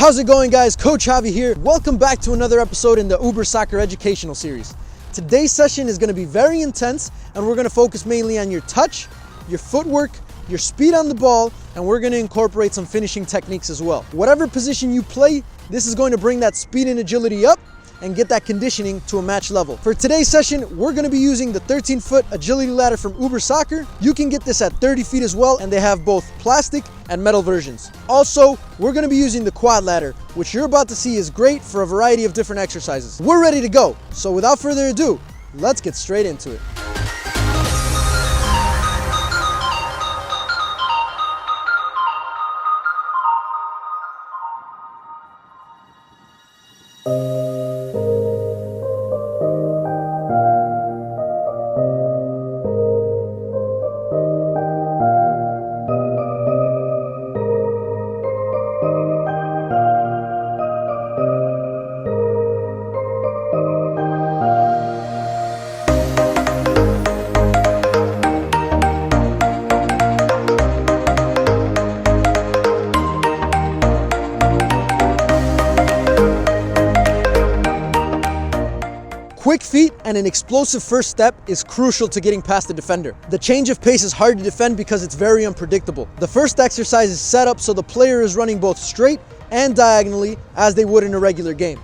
How's it going, guys? Coach Javi here. Welcome back to another episode in the Uber Soccer Educational Series. Today's session is going to be very intense, and we're going to focus mainly on your touch, your footwork, your speed on the ball, and we're going to incorporate some finishing techniques as well. Whatever position you play, this is going to bring that speed and agility up and get that conditioning to a match level. For today's session, we're going to be using the 13-foot agility ladder from Uber Soccer. You can get this at 30 feet as well, and they have both plastic and metal versions. Also, we're going to be using the quad ladder, which you're about to see is great for a variety of different exercises. We're ready to go, so without further ado, let's get straight into it. Quick feet and an explosive first step is crucial to getting past the defender. The change of pace is hard to defend because it's very unpredictable. The first exercise is set up so the player is running both straight and diagonally as they would in a regular game.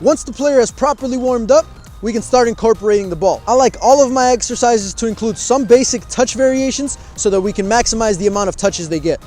Once the player has properly warmed up, we can start incorporating the ball. I like all of my exercises to include some basic touch variations so that we can maximize the amount of touches they get.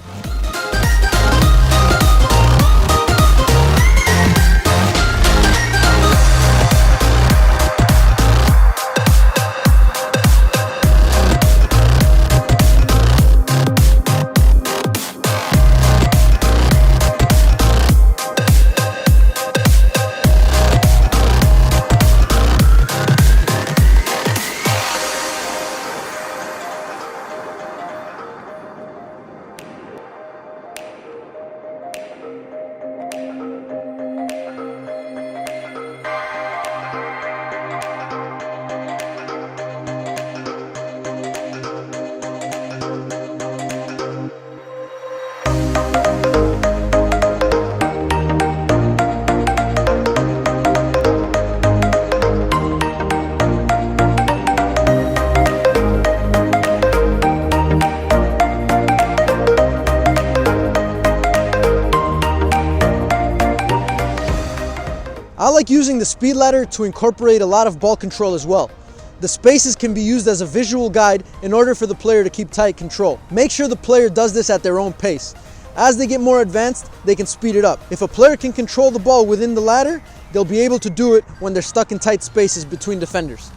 I like using the speed ladder to incorporate a lot of ball control as well. The spaces can be used as a visual guide in order for the player to keep tight control. Make sure the player does this at their own pace. As they get more advanced, they can speed it up. If a player can control the ball within the ladder, they'll be able to do it when they're stuck in tight spaces between defenders.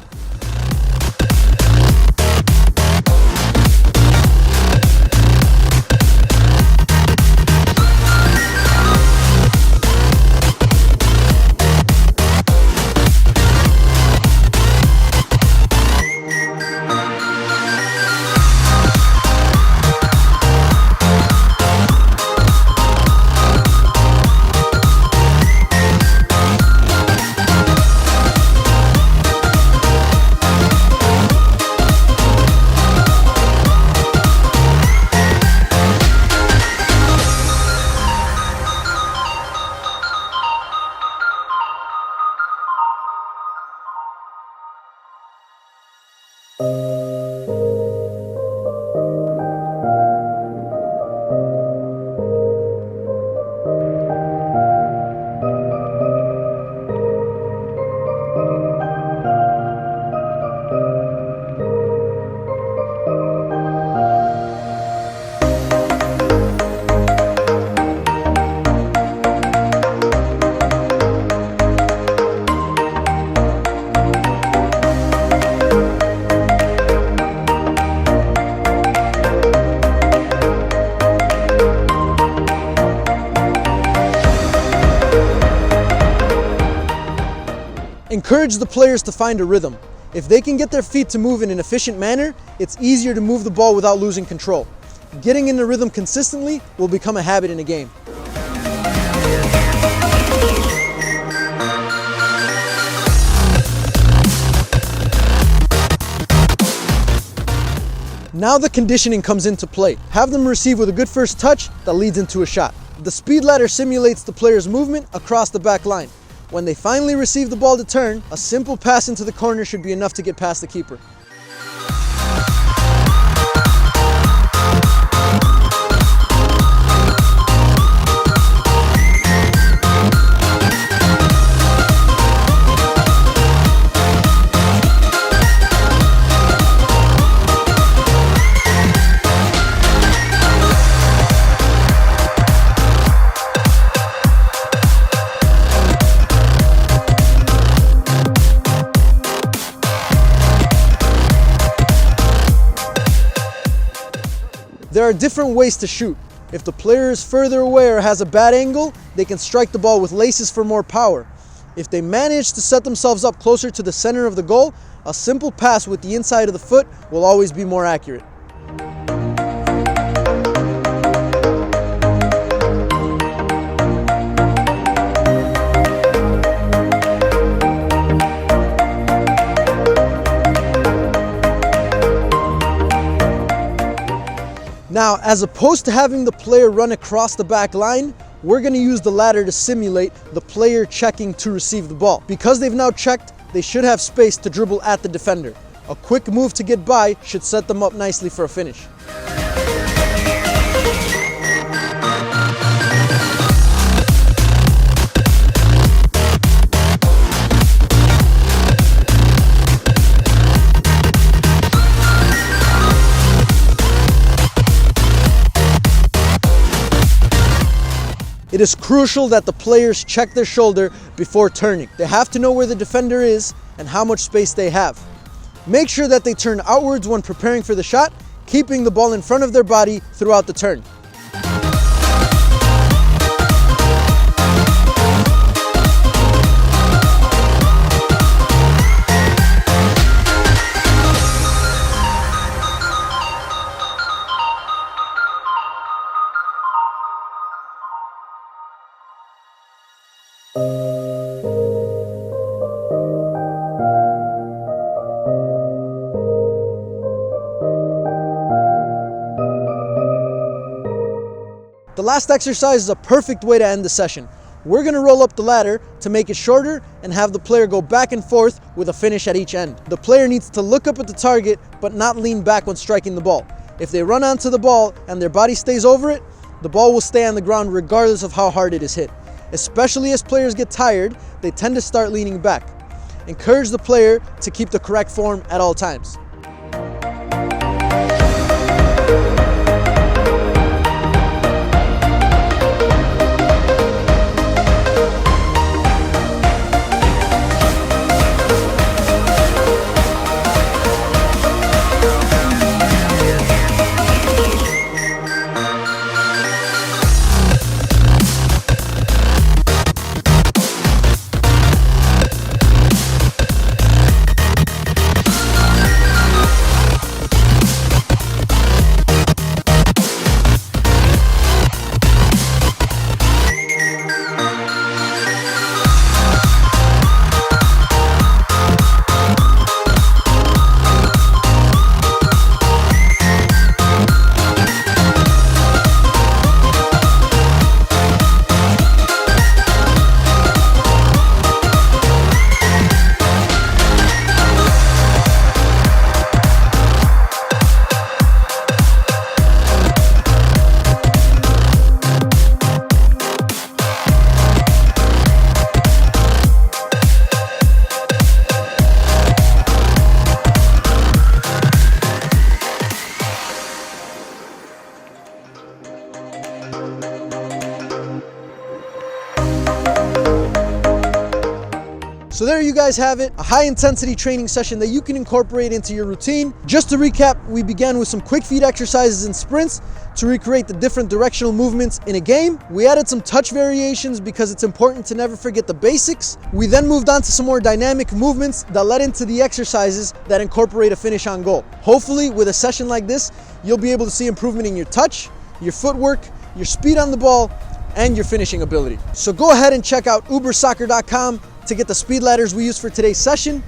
Encourage the players to find a rhythm. If they can get their feet to move in an efficient manner, it's easier to move the ball without losing control. Getting in the rhythm consistently will become a habit in a game. Now the conditioning comes into play. Have them receive with a good first touch that leads into a shot. The speed ladder simulates the player's movement across the back line. When they finally receive the ball to turn, a simple pass into the corner should be enough to get past the keeper. There are different ways to shoot. If the player is further away or has a bad angle, they can strike the ball with laces for more power. If they manage to set themselves up closer to the center of the goal, a simple pass with the inside of the foot will always be more accurate. Now, as opposed to having the player run across the back line, we're going to use the ladder to simulate the player checking to receive the ball. Because they've now checked, they should have space to dribble at the defender. A quick move to get by should set them up nicely for a finish. It is crucial that the players check their shoulder before turning. They have to know where the defender is and how much space they have. Make sure that they turn outwards when preparing for the shot, keeping the ball in front of their body throughout the turn. The last exercise is a perfect way to end the session. We're going to roll up the ladder to make it shorter and have the player go back and forth with a finish at each end. The player needs to look up at the target but not lean back when striking the ball. If they run onto the ball and their body stays over it, the ball will stay on the ground regardless of how hard it is hit. Especially as players get tired, they tend to start leaning back. Encourage the player to keep the correct form at all times. So there you guys have it, a high intensity training session that you can incorporate into your routine. Just to recap, we began with some quick feet exercises and sprints to recreate the different directional movements in a game. We added some touch variations because it's important to never forget the basics. We then moved on to some more dynamic movements that led into the exercises that incorporate a finish on goal. Hopefully with a session like this, you'll be able to see improvement in your touch, your footwork, your speed on the ball, and your finishing ability. So go ahead and check out ubersoccer.com to get the speed ladders we used for today's session.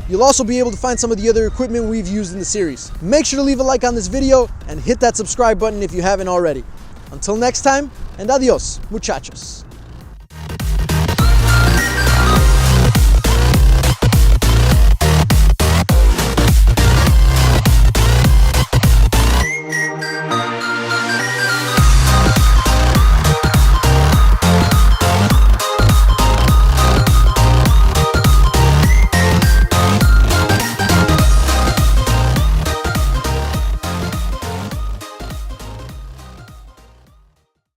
You'll also be able to find some of the other equipment we've used in the series. Make sure to leave a like on this video and hit that subscribe button if you haven't already. Until next time, and adios, muchachos.